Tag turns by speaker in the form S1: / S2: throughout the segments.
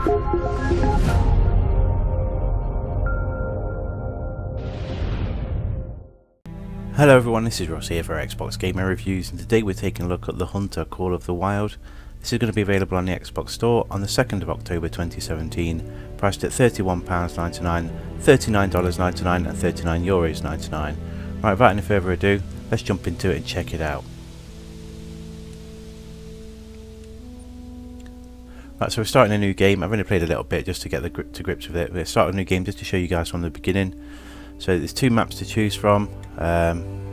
S1: Hello everyone, this is Ross here for Xbox Gamer Reviews, and today we're taking a look at the Hunter Call of the Wild. This is going to be available on the Xbox Store on the 2nd of October 2017, priced at £31.99, $39.99 and €39.99. Right, without any further ado, let's jump into it and check it out. Right, so we're starting a new game. I've only played a little bit just to get to grips with it. We're starting a new game just to show you guys from the beginning. So there's two maps to choose from.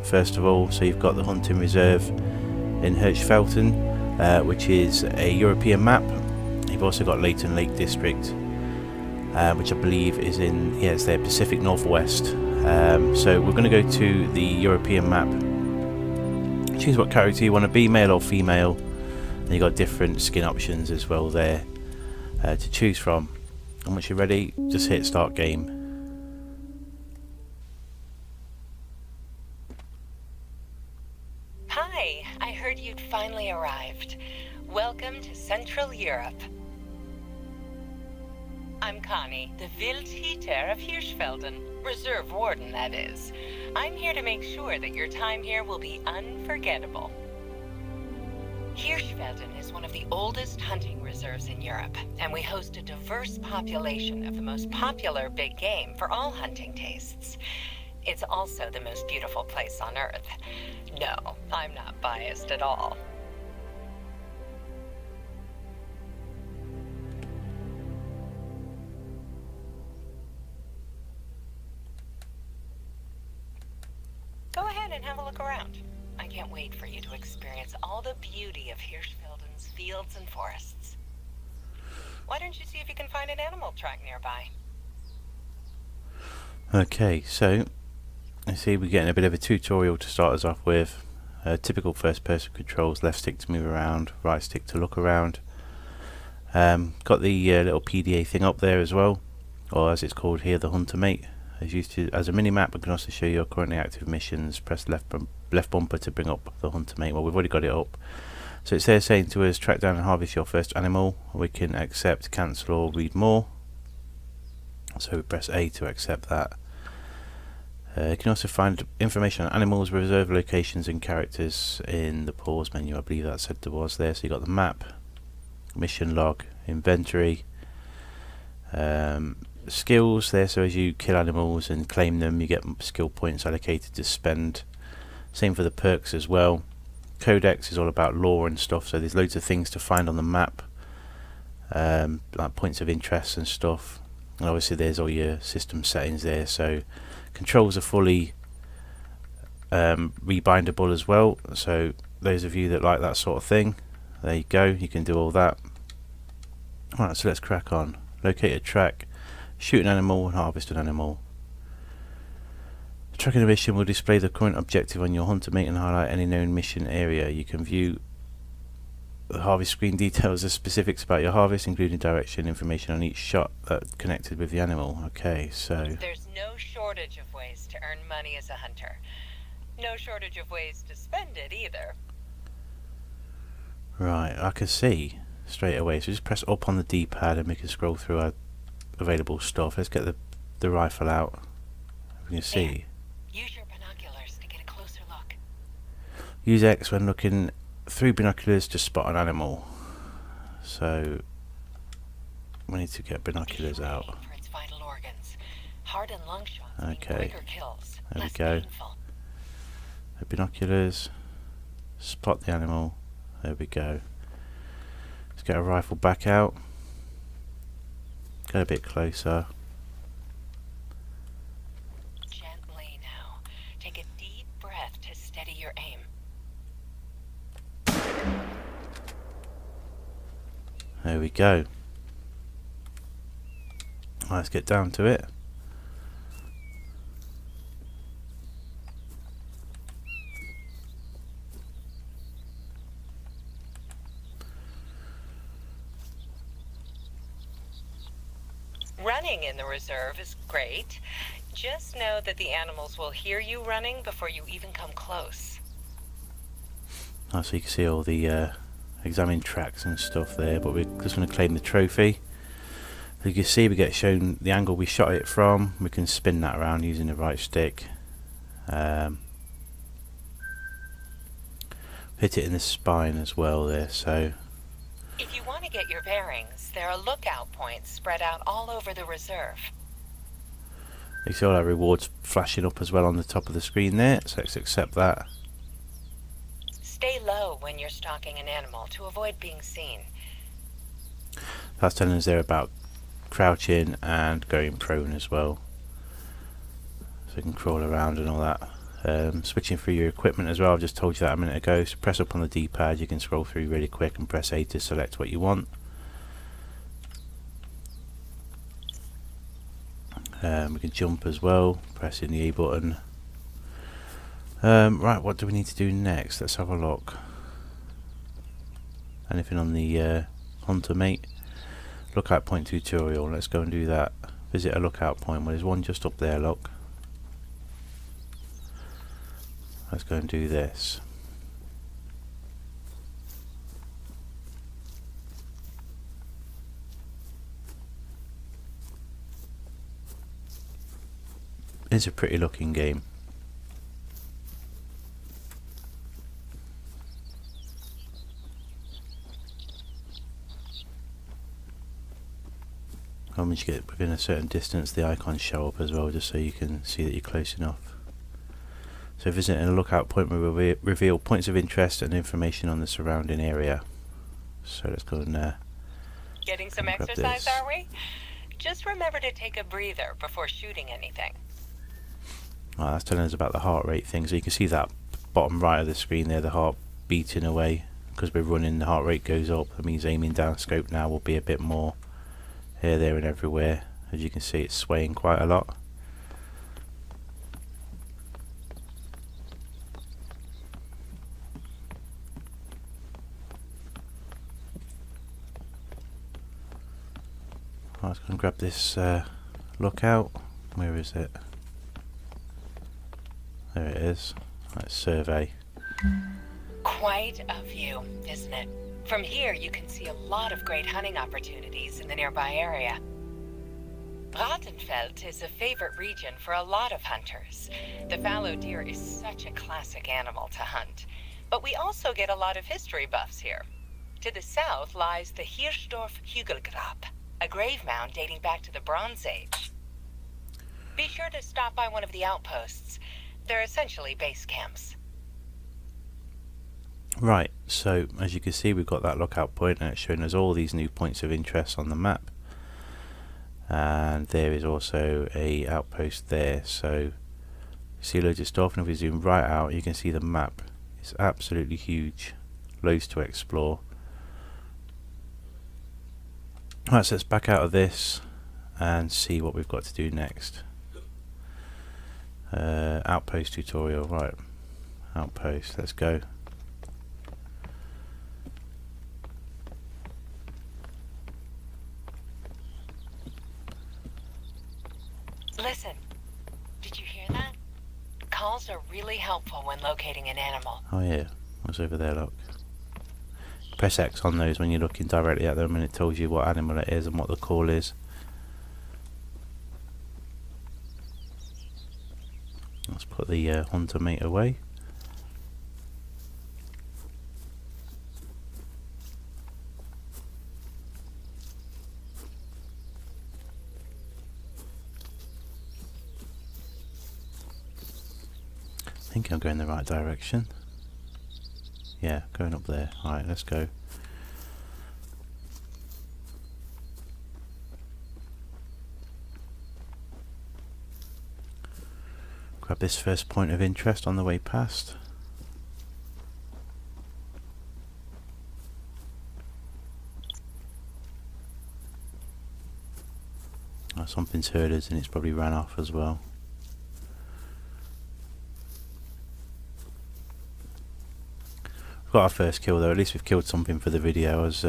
S1: First of all, so you've got the Hunting Reserve in Hirschfelden, which is a European map. You've also got Leighton Lake District, which I believe is in, yeah, it's their Pacific Northwest. So we're going to go to the European map. Choose what character you want to be, male or female. And you've got different skin options as well there to choose from. And once you're ready, just hit start game.
S2: Hi, I heard you'd finally arrived. Welcome to Central Europe. I'm Connie, the Wildhüter of Hirschfelden. Reserve Warden, that is. I'm here to make sure that your time here will be unforgettable. Hirschfelden is one of the oldest hunting reserves in Europe, and we host a diverse population of the most popular big game for all hunting tastes. It's also the most beautiful place on Earth. No, I'm not biased at all. Go ahead and have a look around. I can't wait for you to experience all the beauty of Hirschfelden's fields and forests. Why don't you see if you can find an animal track nearby?
S1: Okay, so I see we're getting a bit of a tutorial to start us off with. Typical first person controls, left stick to move around, right stick to look around. Got the little PDA thing up there as well, or as it's called here, the Hunter Mate. As used to as a mini map, I can also show you your currently active missions. Press left bumper to bring up the Hunter Mate. Well, we've already got it up. So it's there saying to us, track down and harvest your first animal. We can accept, cancel or read more. So we press A to accept that. You can also find information on animals, reserve locations and characters in the pause menu. I believe that said there was there. So you got the map, mission log, inventory, skills there. So as you kill animals and claim them, you get skill points allocated to spend. Same for the perks as well. Codex is all about lore and stuff. So there's loads of things to find on the map, like points of interest and stuff. And obviously there's all your system settings there. So controls are fully rebindable as well, so those of you that like that sort of thing, there you go, you can do all that. Alright, so let's crack on. Locate a track, shoot an animal and harvest an animal. Tracking a mission will display the current objective on your Hunter Mate and highlight any known mission area. You can view the harvest screen details as specifics about your harvest, including direction, information on each shot that connected with the animal. Okay, so
S2: there's no shortage of ways to earn money as a hunter. No shortage of ways to spend it either.
S1: Right, I can see straight away. So just press up on the D-pad and we can scroll through our available stuff. Let's get the rifle out. We can see.
S2: Use your binoculars to get a closer look.
S1: Use X when looking through binoculars to spot an animal. So we need to get binoculars out.
S2: For its vital organs. Heart and lung shots.
S1: Okay.
S2: Kills,
S1: there we go.
S2: Painful.
S1: The binoculars. Spot the animal. There we go. Let's get a rifle back out. Get a bit closer.
S2: Gently now. Take a deep breath to steady your aim.
S1: There we go. Let's get down to it.
S2: Running in the reserve is great. Just know that the animals will hear you running before you even come close.
S1: Oh, so you can see all the examine tracks and stuff there, but we're just going to claim the trophy. You can see we get shown the angle we shot it from. We can spin that around using the right stick. Hit it in the spine as well there, so
S2: if you want to get your bearings, there are lookout points spread out all over the reserve.
S1: you see all our rewards flashing up as well on the top of the screen there, so let's accept that.
S2: Stay low when you're stalking an animal to avoid being seen.
S1: That's telling us there about crouching and going prone as well, so you can crawl around and all that. Switching through your equipment as well, I've just told you that a minute ago, so press up on the D-pad, you can scroll through really quick and press A to select what you want. We can jump as well, pressing the A button. Right, what do we need to do next? Let's have a look. Anything on the Hunter mate? Lookout point tutorial, let's go and do that. Visit a lookout point, well there's one just up there, look. Let's go and do this. It's a pretty looking game. Once you get within a certain distance, the icons show up as well, just so you can see that you're close enough. So visiting a lookout point will reveal points of interest and information on the surrounding area. So let's go and
S2: getting some exercise, are we? Just remember to take a breather before shooting anything.
S1: Oh, that's telling us about the heart rate thing. So you can see that bottom right of the screen there, the heart beating away. Because we're running, the heart rate goes up. That means aiming down scope now will be a bit more here, there and everywhere. As you can see, it's swaying quite a lot. Let's go and grab this lookout. Where is it? There it is. Let's survey.
S2: Quite a view, isn't it? From here you can see a lot of great hunting opportunities in the nearby area. Rattenfeld is a favorite region for a lot of hunters. The fallow deer is such a classic animal to hunt. But we also get a lot of history buffs here. To the south lies the Hirschdorf Hügelgrab, a grave mound dating back to the Bronze Age. Be sure to stop by one of the outposts. They're essentially base camps.
S1: Right, so as you can see, we've got that lookout point and it's showing us all these new points of interest on the map. And there is also a outpost there, so you see loads of stuff, and if we zoom right out you can see the map. It's absolutely huge, loads to explore. Right, so let's back out of this and see what we've got to do next. Outpost tutorial, right. Outpost, let's go.
S2: Listen, did you hear that? Calls are really helpful when locating an animal.
S1: Oh yeah, what's over there, look. Press X on those when you're looking directly at them and it tells you what animal it is and what the call is. Let's put the hunter mate away. I think I'm going the right direction. Yeah, going up there. Alright, let's go. Grab this first point of interest on the way past. Oh, something's heard us and it's probably ran off as well. Got our first kill though, at least we've killed something for the video. I was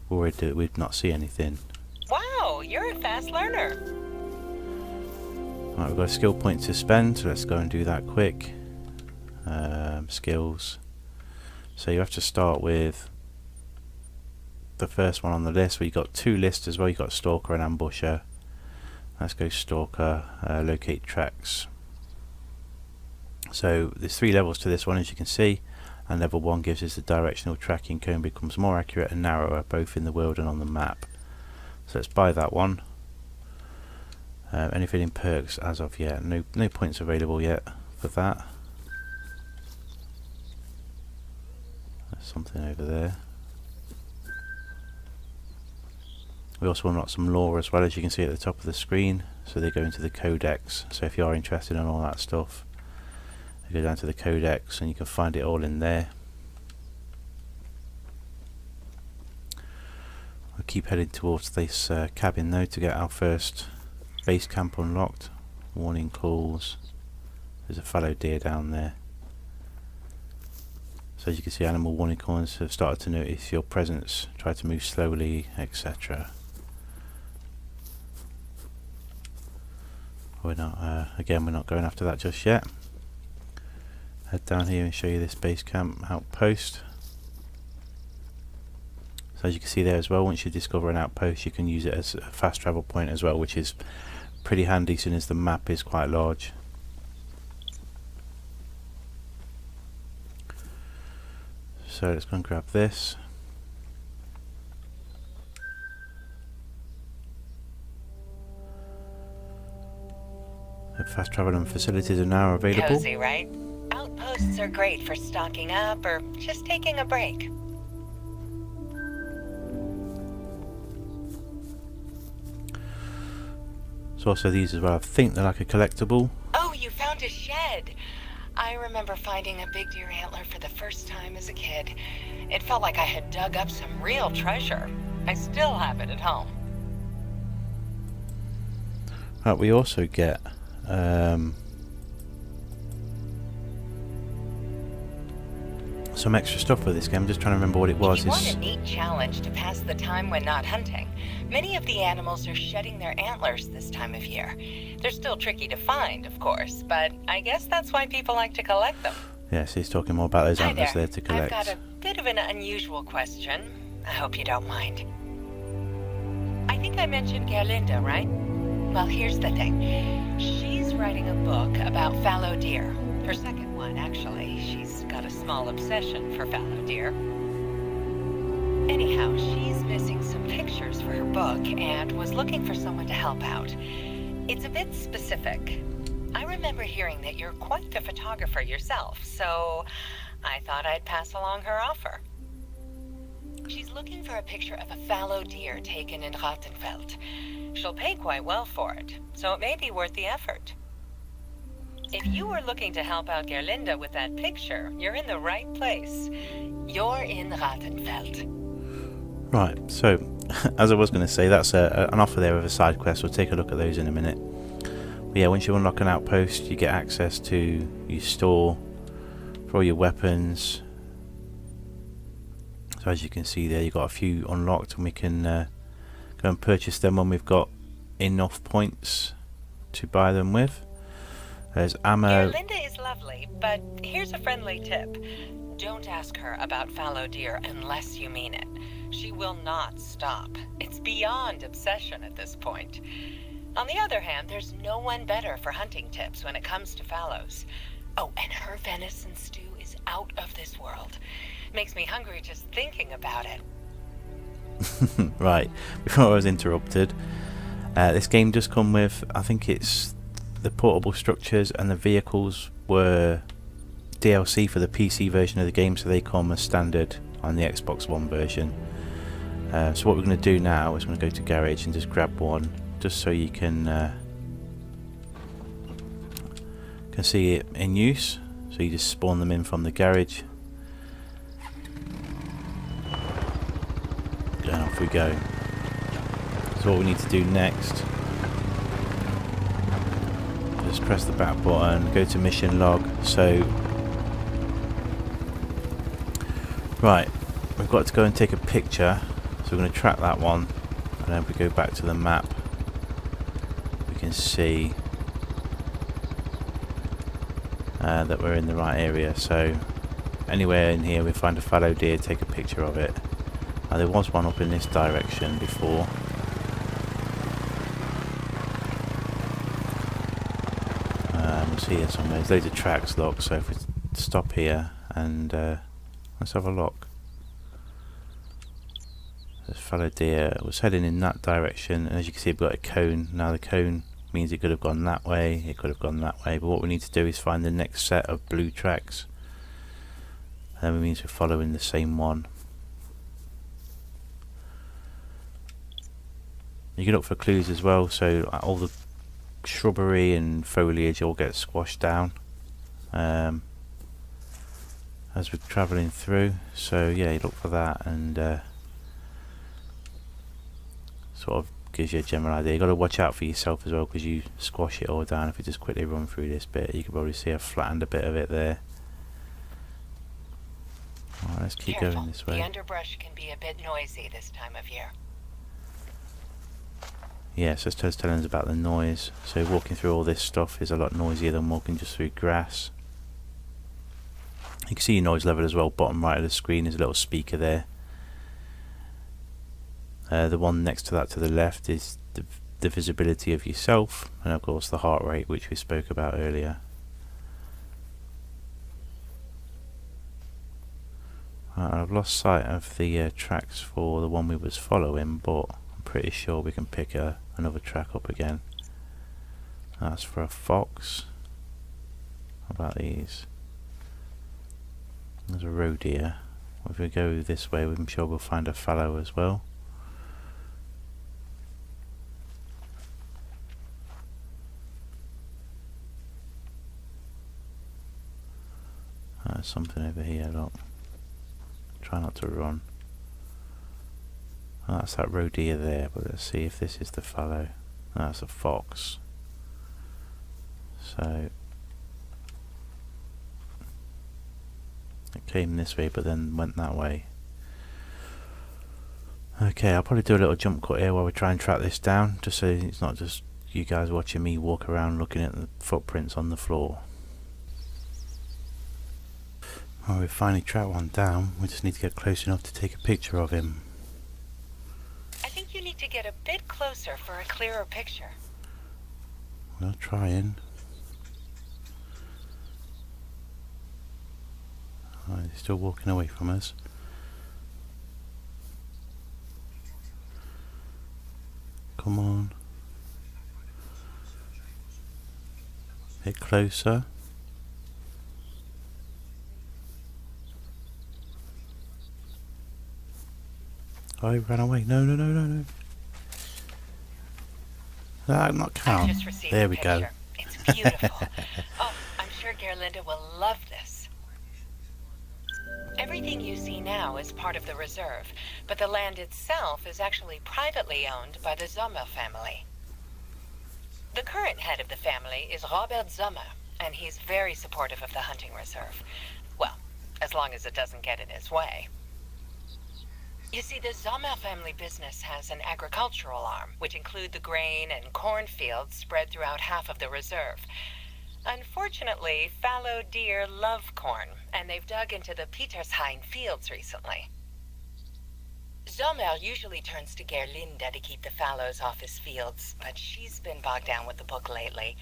S1: worried that we'd not see anything.
S2: Wow, you're a fast learner.
S1: Right, we've got a skill point to spend, so let's go and do that quick. Skills. So you have to start with the first one on the list. We've got 2 lists as well. You've got Stalker and Ambusher. Let's go Stalker, locate tracks. So there's 3 levels to this one, as you can see, and level 1 gives us the directional tracking cone, becomes more accurate and narrower both in the world and on the map. So let's buy that one. Anything in perks as of yet? No points available yet for that. There's something over there. We also unlock some lore as well, as you can see at the top of the screen. So they go into the codex. So if you are interested in all that stuff, you go down to the codex and you can find it all in there. We'll keep heading towards this cabin though to get our first base camp unlocked. Warning calls. There's a fallow deer down there. So as you can see, animal warning calls have started to notice your presence, try to move slowly, etc. We're not, again, we're not going after that just yet. Head down here and show you this base camp outpost. So as you can see there as well, once you discover an outpost, you can use it as a fast travel point as well, which is pretty handy since as the map is quite large. So let's go and grab this. Fast travel and facilities are now available.
S2: Cozy, right? Outposts are great for stocking up or just taking a break.
S1: So also these as well, I think they're like a collectible.
S2: Oh, you found a shed! I remember finding a big deer antler for the first time as a kid. It felt like I had dug up some real treasure. I still have it at home.
S1: Right, we also get some extra stuff for this game. I'm just trying to remember what it was.
S2: If you want a neat challenge to pass the time when not hunting, many of the animals are shedding their antlers this time of year. They're still tricky to find, of course, but I guess that's why people like to collect them.
S1: Yes, he's talking more about those antlers there to collect.
S2: I've got a bit of an unusual question. I hope you don't mind. I think I mentioned Gerlinda, right? Well, here's the thing. She's writing a book about fallow deer. Her second one, actually. She's got a small obsession for fallow deer. Anyhow, she's missing some pictures for her book and was looking for someone to help out. It's a bit specific. I remember hearing that you're quite the photographer yourself, so I thought I'd pass along her offer. She's looking for a picture of a fallow deer taken in Rattenfeld. She'll pay quite well for it, so it may be worth the effort. If you were looking to help out Gerlinda with that picture, you're in the right place. You're in Rattenfeld.
S1: Right, so as I was going to say, that's an offer there of a side quest. We'll take a look at those in a minute. But yeah, once you unlock an outpost, you get access to your store for all your weapons. So as you can see there, you've got a few unlocked, and we can go and purchase them when we've got enough points to buy them with. There's ammo.
S2: Gerlinda is lovely, but here's a friendly tip. Don't ask her about fallow deer unless you mean it. She will not stop. It's beyond obsession at this point. On the other hand, there's no one better for hunting tips when it comes to fallows. Oh, and her venison stew is out of this world. Makes me hungry just thinking about it.
S1: Right, before I was interrupted, this game does come with, I think it's the portable structures and the vehicles were DLC for the PC version of the game, so they come as standard on the Xbox One version. So what we're going to do now is we're going to go to garage and just grab one, just so you can see it in use. So you just spawn them in from the garage, and off we go. So what we need to do next, just press the back button, go to mission log. So right, we've got to go and take a picture, so we're going to track that one, and then if we go back to the map, we can see that we're in the right area. So anywhere in here we find a fallow deer, take a picture of it, Now, there was one up in this direction before. We'll see here somewhere. There's loads of tracks, look, so if we stop here and let's have a look. This fallow deer was heading in that direction, and as you can see, we've got a cone. Now the cone means it could have gone that way, it could have gone that way, but what we need to do is find the next set of blue tracks, and that means we're following the same one. You can look for clues as well, so all the shrubbery and foliage all gets squashed down as we're travelling through, so yeah, you look for that, and sort of gives you a general idea. You've got to watch out for yourself as well, because you squash it all down. If we just quickly run through this bit, you can probably see I've flattened a bit of it there. Alright, let's keep going this way.
S2: The underbrush can be a bit noisy this time of year.
S1: Yeah, so it's telling us about the noise. So walking through all this stuff is a lot noisier than walking just through grass. You can see your noise level as well. Bottom right of the screen is a little speaker there. The one next to that to the left is the visibility of yourself, and of course the heart rate, which we spoke about earlier. I've lost sight of the tracks for the one we was following, but I'm pretty sure we can pick another track up again. That's for a fox. How about these? There's a roe deer. If we go this way, I'm sure we'll find a fallow as well. There's something over here, look. Try not to run. Oh, that's that roe deer there, but let's see if this is the fallow. Oh, that's a fox. So it came this way but then went that way. Okay, I'll probably do a little jump cut here while we try and track this down, just so it's not just you guys watching me walk around looking at the footprints on the floor. Well, we've finally tracked one down. We just need to get close enough to take a picture of him.
S2: I think you need to get a bit closer for a clearer picture.
S1: Well, trying. Alright, he's still walking away from us. Come on. A bit closer. Oh, he ran away. No, no, no, no, no. That not count. There we go.
S2: It's beautiful. Oh, I'm sure Gerlinda will love this. Everything you see now is part of the reserve, but the land itself is actually privately owned by the Sommer family. The current head of the family is Robert Sommer, and he's very supportive of the hunting reserve. Well, as long as it doesn't get in his way. You see, the Sommer family business has an agricultural arm, which include the grain and cornfields spread throughout half of the reserve. Unfortunately, fallow deer love corn, and they've dug into the Petershain fields recently. Sommer usually turns to Gerlinda to keep the fallows off his fields, but she's been bogged down with the book lately.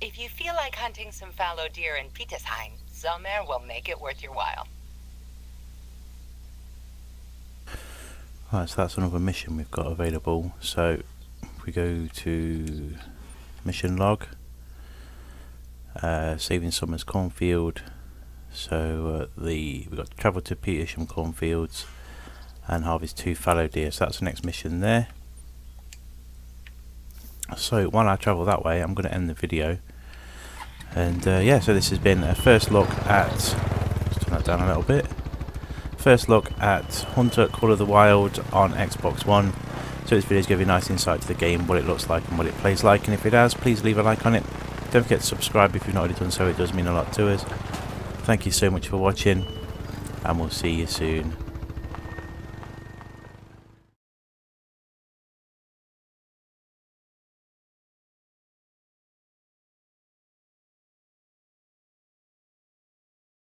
S2: If you feel like hunting some fallow deer in Petershain, Sommer will make it worth your while.
S1: Right, so that's another mission we've got available. So if we go to mission log, saving Sommer's cornfield. So we've got to travel to Petersham cornfields and harvest 2 fallow deer. So that's the next mission there. So while I travel that way, I'm going to end the video. And yeah, so this has been a first look at, let's turn that down a little bit. First look at Hunter Call of the Wild on Xbox One. So this video is giving you a nice insight to the game, what it looks like and what it plays like, and if it has, please leave a like on it. Don't forget to subscribe if you've not already done so, it does mean a lot to us. Thank you so much for watching, and we'll see you soon.